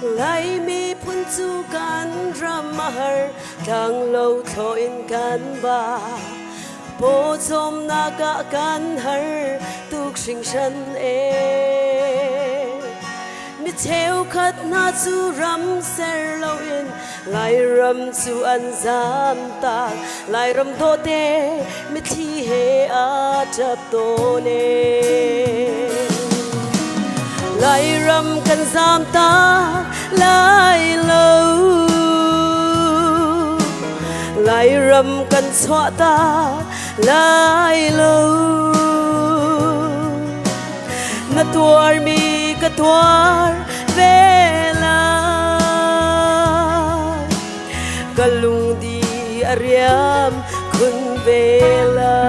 lại mi phun chu kan ram mahar thang lâu thôi in kan ba bố chôm na cả kan har tuk sinh sân mi theo khát na chu ram ser lâu in lại ram chu an giam ta lại ram thô te mi thi he a chap to ne lại ram kan giam ta lại lâu lại ram kan xóa ta lại lâu na tuar mi ka tuar về la kalung di ariam kun về la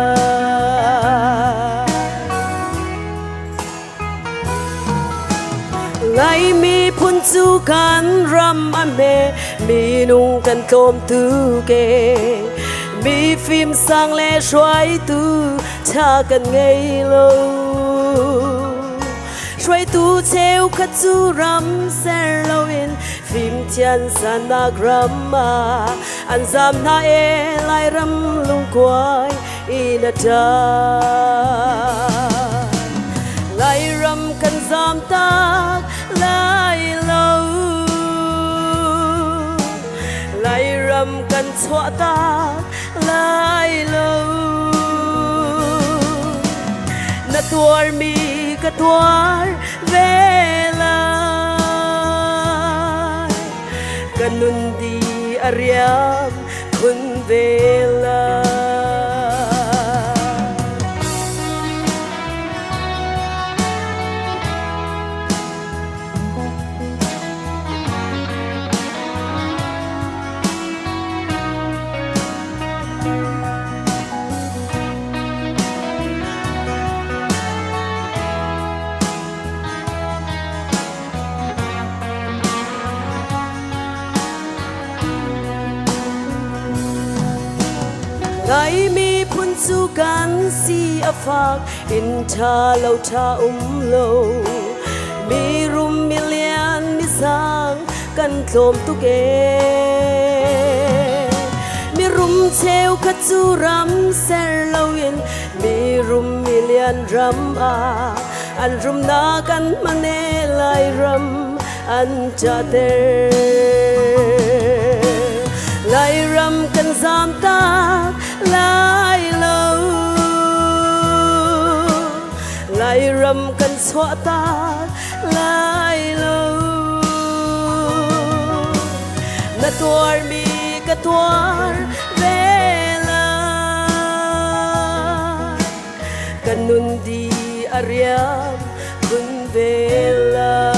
lại mi phun chu kan ram ame mi nung kan tom tu ke mi phim sang le xoay tu cha kan ngây lâu xoay tu theo khát chu ram ser lâu in phim thiên san na grama an zam na e lại ram lung quay in a ta lại ram kan zam ta lại lâu lại ram kan xóa ta lại lâu na tuar mi ka tuar về lại kanun di ariam kun về lại lại mi phun chu kan si afak in tha lâu tha lâu mi rum mi lian mi sang kan tlom tu ke mi rum theo khát chu ram ser lâu in mi rum mi lian ram a an rum na kan mane lai ram an cha te lại ram kan zam ta lại lâu lại ram kan xóa ta lại lâu na tuar mi ka tuar về lại kanun di ariam kun về lại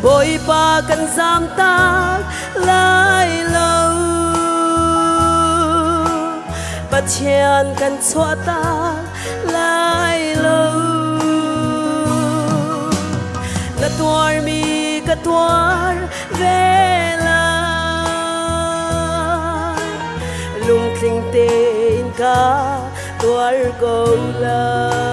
boy pa kan zam ta lại lâu bắt chen kan xóa ta lại lâu na tuar mi ka tuar về lại lung thling te in ka tuar câu lại